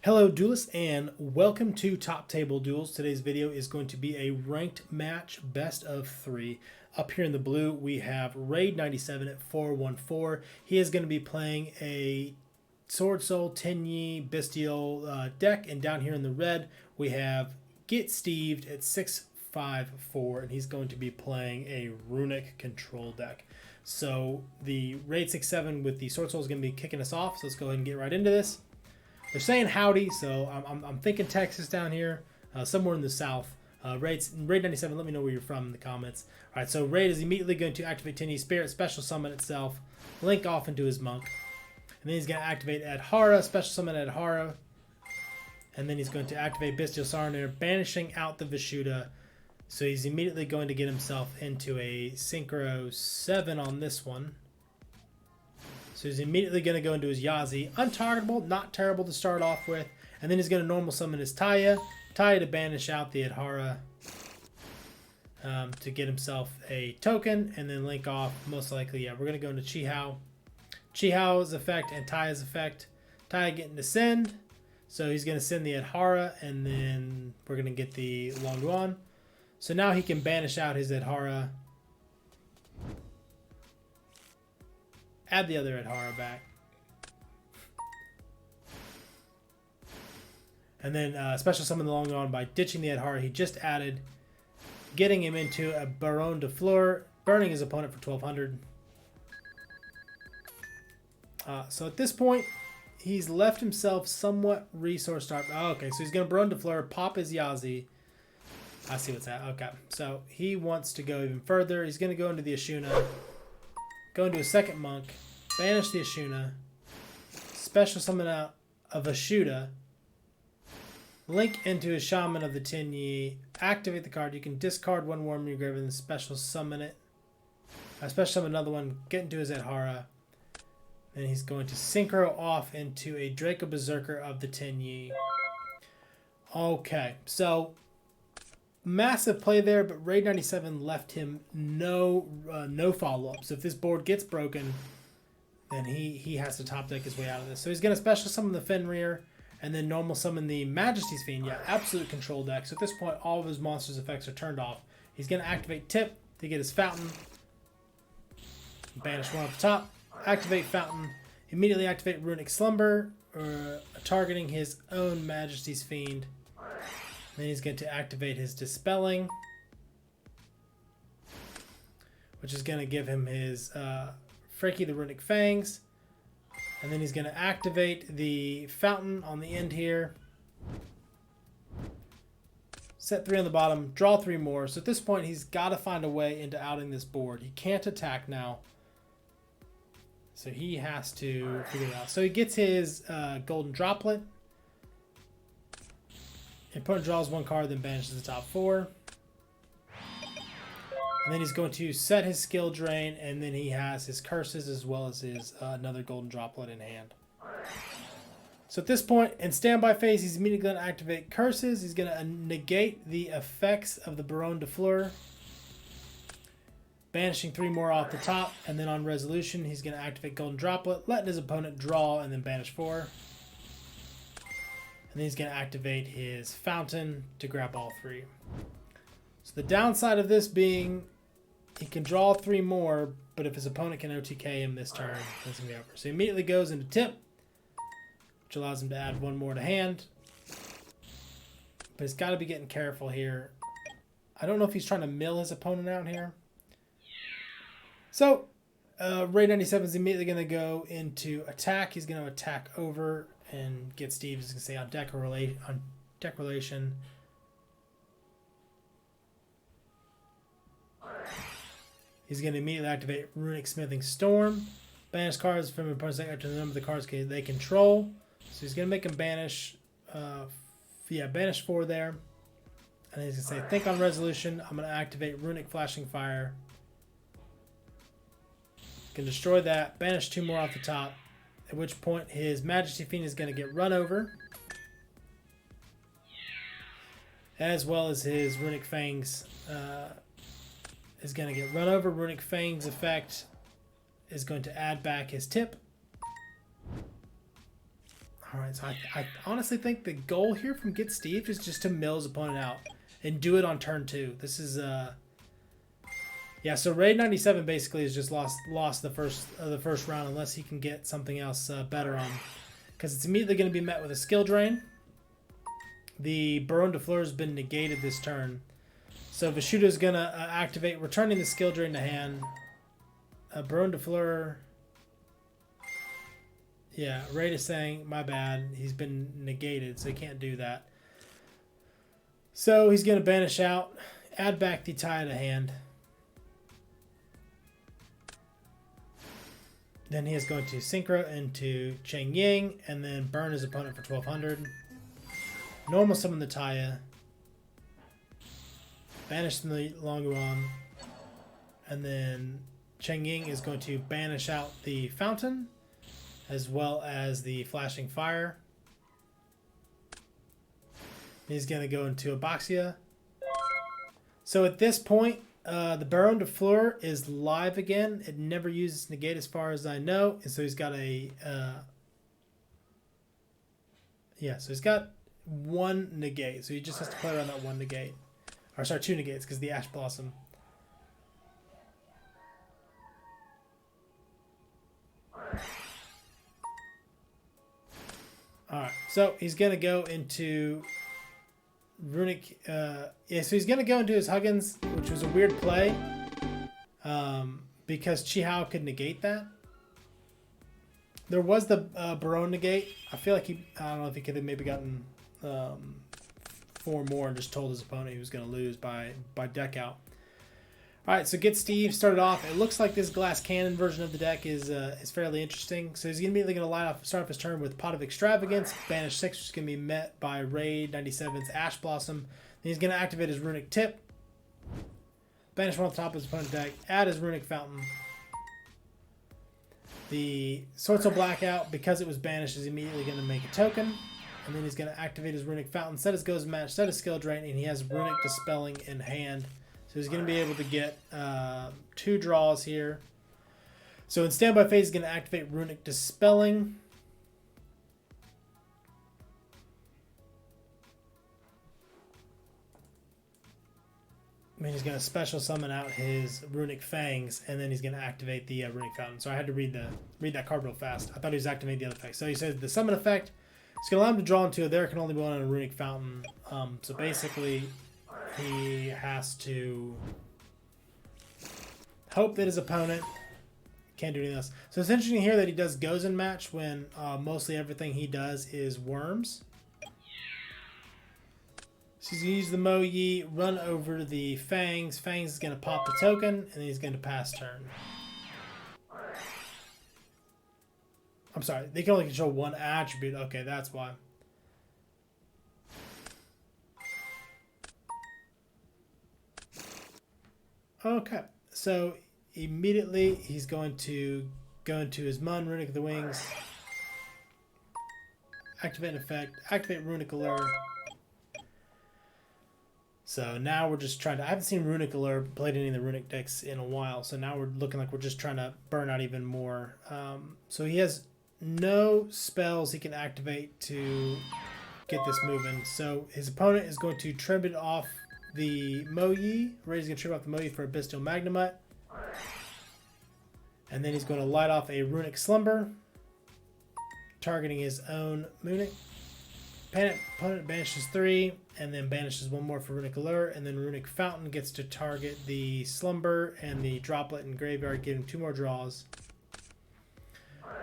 Hello Duelists and welcome to Top Table Duels. Today's video is going to be a ranked match best of 3. Up here in the blue we have Raid97 at 414. He is going to be playing a Swordsoul, Tenyi, Bestial deck, and down here in the red we have GetSteved at 654 and he's going to be playing a Runic control deck. So the Raid 6-7 with the Swordsoul is going to be kicking us off, so let's go ahead and get right into this. They're saying howdy, so I'm thinking Texas down here, somewhere in the south. Raid 97, let me know where you're from in the comments. All right, so Raid is immediately going to activate Tenyi Spirit, special summon itself, link off into his monk. And then he's going to activate Adhara, special summon Adhara. And then he's going to activate Bestial Sarner, banishing out the Vishuddha. So he's immediately going to get himself into a Synchro 7 on this one. So he's immediately going to go into his Yazi. Untargetable, not terrible to start off with. And then he's going to normal summon his Taya. Taya to banish out the Adhara. To get himself a token. And then link off, most likely, yeah, we're going to go into Chihao. Chihao's effect and Taya's effect. Taya getting to send. So he's going to send the Adhara. And then we're going to get the Longduan. So now he can banish out his Adhara. Add the other Adhara back. And then special summon the Longduan by ditching the Adhara he just added. Getting him into a Baron de Fleur. Burning his opponent for 1200. So at this point, he's left himself somewhat resource starved. Oh, okay, so he's going to Baron de Fleur, pop his Yazi. I see what's that. Okay, so he wants to go even further. He's going to go into the Ashuna. Go into a second monk, banish the Ashuna, special summon out of Vishuddha, link into a Shaman of the Tenyi, activate the card. You can discard one Worm in your grave and then special summon it. Special summon another one, get into his Adhara. Then he's going to synchro off into a Draco Berserker of the Tenyi. Okay, so massive play there, but Raid 97 left him no follow-up. So if this board gets broken, then he has to top deck his way out of this. So he's going to special summon the Fenrir, and then normal summon the Majesty's Fiend. Yeah, absolute control deck. So at this point, all of his monsters' effects are turned off. He's going to activate Tip to get his Fountain. Banish one off the top. Activate Fountain. Immediately activate Runic Slumber, targeting his own Majesty's Fiend. Then he's going to activate his Dispelling, which is going to give him his Frankie the Runic Fangs. And then he's going to activate the Fountain on the end here. Set 3 on the bottom, draw 3 more. So at this point, he's got to find a way into outing this board. He can't attack now. So he has to figure it out. So he gets his Golden Droplet. Opponent draws 1 card, then banishes the top 4. And then he's going to set his skill drain, and then he has his curses as well as his another golden droplet in hand. So at this point, in standby phase, he's immediately going to activate curses. He's going to negate the effects of the Baron de Fleur, banishing 3 more off the top. And then on resolution, he's going to activate golden droplet, letting his opponent draw and then banish 4. And then he's going to activate his Fountain to grab all 3. So the downside of this being he can draw 3 more, but if his opponent can OTK him this turn, it's going to be over. So he immediately goes into Tip, which allows him to add 1 more to hand. But he's got to be getting careful here. I don't know if he's trying to mill his opponent out here. So Raid 97 is immediately going to go into attack. He's going to attack over and get Steve, as you can say, on deck relation. He's going to immediately activate Runic Smithing Storm. Banish cards from opponent's deck after the number of the cards they control. So he's going to make him banish. Banish 4 there. And he's going to say, think on resolution. I'm going to activate Runic Flashing Fire. Can destroy that. Banish 2 more off the top. At which point his Majesty Fiend is going to get run over. As well as his Runic Fangs is going to get run over. Runic Fangs effect is going to add back his Tip. All right, so I honestly think the goal here from GetSteved is just to mill his opponent out and do it on turn 2. This is yeah. So Raid 97 basically has just lost the first round unless he can get something else better on, because it's immediately going to be met with a skill drain. The Baron de Fleur has been negated this turn, so Vishuda is going to activate, returning the skill drain to hand. Baron de Fleur. Yeah, Raid is saying, my bad, he's been negated, so he can't do that. So he's going to banish out, add back the Taya to hand. Then he is going to Synchro into Cheng Ying, and then burn his opponent for 1200. Normal summon the Taya. Banish the Longyuan. And then Cheng Ying is going to banish out the Fountain, as well as the Flashing Fire. He's going to go into Abaxia. So at this point, the Baron de Fleur is live again. It never uses negate as far as I know. And so he's got a... yeah, so he's got one negate. So he just has to play around that one negate. Or sorry, two negates because the Ash Blossom. Alright, so he's going to go into Runick. Yeah, so he's going to go into his Huggins, which was a weird play. Because Chihao could negate that. There was the Baron negate. I feel like I don't know if he could have maybe gotten 4 more and just told his opponent he was going to lose by deck out. Alright, so GetSteved started off. It looks like this glass cannon version of the deck is fairly interesting. So he's immediately going to start off his turn with Pot of Extravagance, Banish 6, which is going to be met by Raid 97's Ash Blossom. Then he's going to activate his Runic Tip, banish one on the top of his opponent's deck, add his Runic Fountain. The Swordsoul Blackout, because it was banished, is immediately going to make a token. And then he's going to activate his Runic Fountain, set his Goes Match, set his Skill Drain, and he has Runic Dispelling in hand. So he's going to be able to get 2 draws here. So in standby phase, he's going to activate Runic Dispelling. And he's going to special summon out his Runic Fangs, and then he's going to activate the Runic Fountain. So I had to read that card real fast. I thought he was activating the other effect. So he says the summon effect, it's going to allow him to draw into it. There can only be one on a Runic Fountain. So basically, he has to hope that his opponent can't do anything else. So it's interesting here that he does Goes in Match when mostly everything he does is Worms. So he's going to use the Mo Yi, run over the Fangs. Fangs is going to pop the token, and then he's going to pass turn. I'm sorry, they can only control one attribute. Okay, that's why. Okay, so immediately he's going to go into his Mun, Runic of the Wings, activate an effect, activate Runic Allure. So now we're just trying to... I haven't seen Runic Allure played any of the Runic decks in a while, so now we're looking like we're just trying to burn out even more. So he has no spells he can activate to get this moving. So his opponent is going to trim it off the Mo Yi. Raid's going to trim off the Mo Yi for a Bestial Magnemite. And then he's going to light off a Runic Slumber, targeting his own Runic. Opponent banishes 3, and then banishes 1 more for Runic Allure, and then Runic Fountain gets to target the Slumber and the Droplet in Graveyard, giving 2 more draws.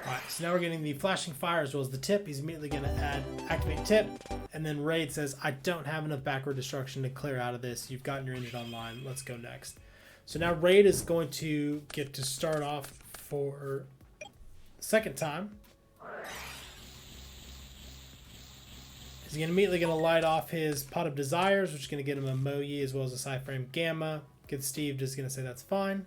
Alright, so now we're getting the Flashing Fire as well as the Tip. He's immediately going to activate Tip, and then Raid says, I don't have enough backward destruction to clear out of this. You've gotten your engine online. Let's go next. So now Raid is going to get to start off for the second time. He's immediately going to light off his Pot of Desires, which is going to get him a Mo Yi as well as a Psyframe Gamma. GetSteved is going to say that's fine.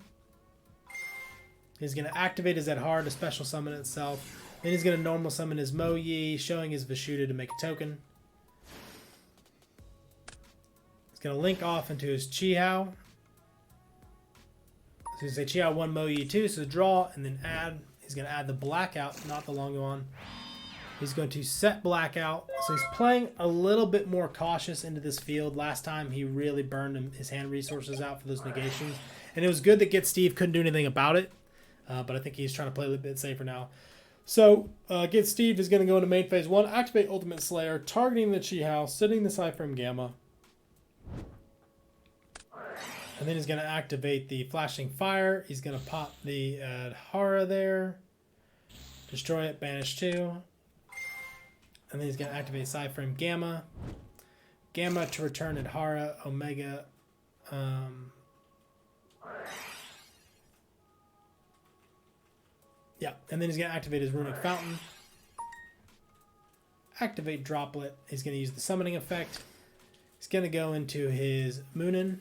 He's going to activate his Ed Hard to special summon itself. Then he's going to normal summon his Mo Yi, showing his Vishuda to make a token. He's going to link off into his Chihao. So he's going to say Chihao 1, Mo Yi 2, so draw, and then add. He's going to add the Blackout, not the Longyuan. He's going to set Blackout. So he's playing a little bit more cautious into this field. Last time he really burned his hand resources out for those negations. And it was good that GetSteved couldn't do anything about it. But I think he's trying to play a little bit safer now. So GetSteved is going to go into main phase 1. Activate Ultimate Slayer, targeting the Chi House, sitting the Cyframe Gamma. And then he's going to activate the Flashing Fire. He's going to pop the Adhara there. Destroy it, banish 2. And then he's going to activate Cyframe Gamma. Gamma to return Adhara, Omega. Yeah, and then he's going to activate his Runic Fountain. Activate Droplet. He's going to use the summoning effect. He's going to go into his Moonin.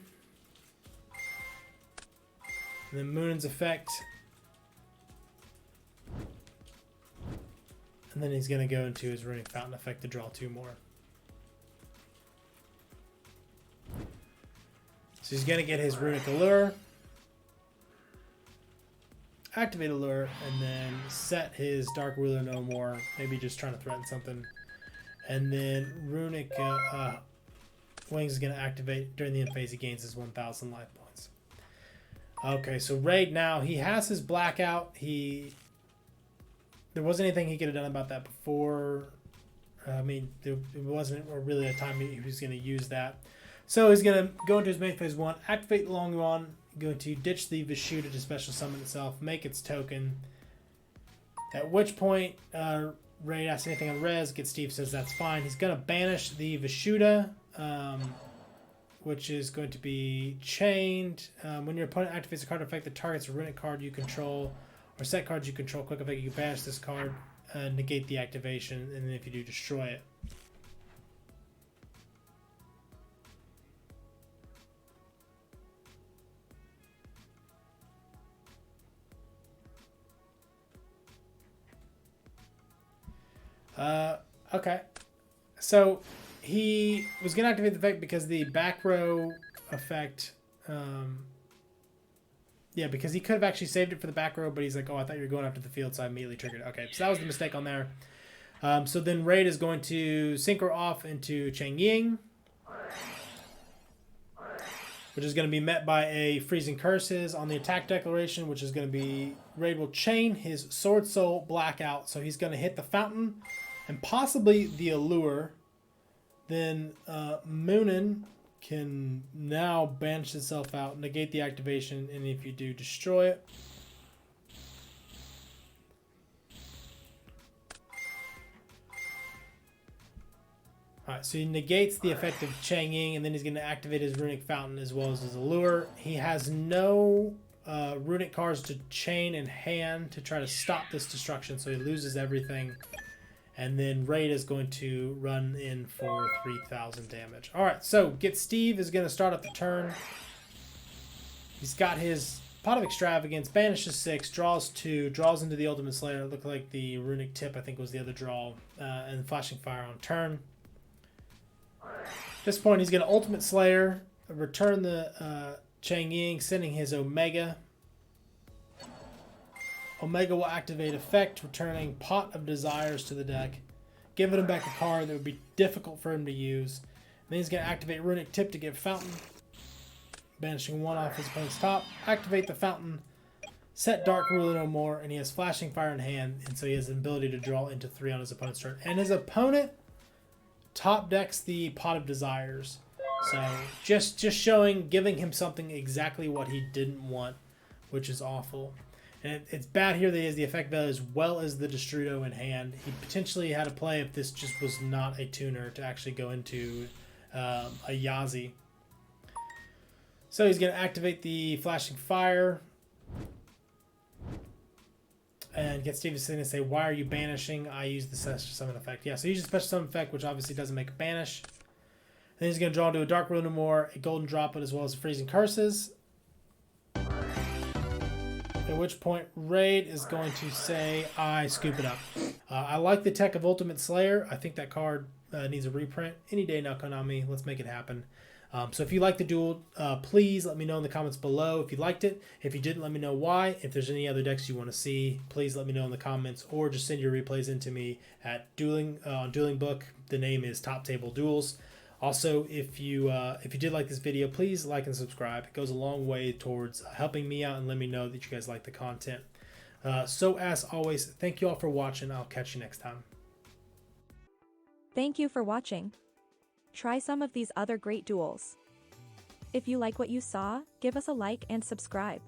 And then Moonin's effect. And then he's going to go into his Runic Fountain effect to draw 2 more. So he's going to get his Runic Allure. Activate Allure, and then set his Dark Ruler no more. Maybe just trying to threaten something. And then Runic Wings is going to activate. During the end phase, he gains his 1,000 life points. Okay, so Raid now, he has his Blackout. There wasn't anything he could have done about that before. I mean, there wasn't really a time he was going to use that. So he's going to go into his main phase 1, activate the Longyuan, going to ditch the Vishuda to special summon itself, make its token. At which point, Raid asks anything on Res, GetSteved says that's fine. He's going to banish the Vishuda, which is going to be chained. When your opponent activates a card effect that targets a Runic card you control, or set cards you control, quick effect, you can banish this card, negate the activation, and then if you do, destroy it. Okay. So he was going to activate the effect because the back row effect... yeah, because he could have actually saved it for the back row, but he's like, oh, I thought you were going after the field, so I immediately triggered it. Okay, so that was the mistake on there. So then Raid is going to synchro off into Chang Ying, which is going to be met by a Freezing Curses on the attack declaration, which is going to be Raid will chain his Swordsoul Blackout, so he's going to hit the Fountain and possibly the Allure. Then Moonin can now banish itself out, negate the activation, and if you do, destroy it. Alright, so he negates the effect of Chang Ying, and then he's going to activate his Runic Fountain as well as his Allure. He has no Runic cards to chain in hand to try to stop this destruction, so he loses everything. And then Raid is going to run in for 3,000 damage. Alright, so GetSteved is going to start up the turn. He's got his Pot of Extravagance, banishes 6, draws 2, draws into the Ultimate Slayer. It looked like the Runic Tip, I think, was the other draw. And Flashing Fire on turn. At this point, he's going to Ultimate Slayer, return the Chang Ying, sending his Omega. Omega will activate effect, returning Pot of Desires to the deck, giving him back a card that would be difficult for him to use. Then he's going to activate Runic Tip to get Fountain, banishing 1 off his opponent's top. Activate the Fountain, set Dark Ruler no more, and he has Flashing Fire in hand, and so he has the ability to draw into 3 on his opponent's turn. And his opponent top decks the Pot of Desires. So just showing, giving him something exactly what he didn't want, which is awful. And it's bad here that he has the effect value as well as the Destrudo in hand. He potentially had a play if this just was not a tuner to actually go into a Yazi. So he's going to activate the Flashing Fire. And GetSteved is going to say, why are you banishing? I use the Special Summon effect. Yeah, so he uses the Special Summon effect, which obviously doesn't make a banish. Then he's going to draw into a Dark Ruler no more, a Golden Droplet, as well as Freezing Curses. At which point, Raid is going to say, I scoop it up. I like the tech of Ultimate Slayer. I think that card needs a reprint. Any day now, Konami. Let's make it happen. So if you liked the duel, please let me know in the comments below if you liked it. If you didn't, let me know why. If there's any other decks you want to see, please let me know in the comments, or just send your replays in to me at on Duelingbook. The name is TopTableDuels. Also, if you did like this video, please like and subscribe. It goes a long way towards helping me out and let me know that you guys like the content. So as always, thank you all for watching. I'll catch you next time. Thank you for watching. Try some of these other great duels. If you like what you saw, give us a like and subscribe.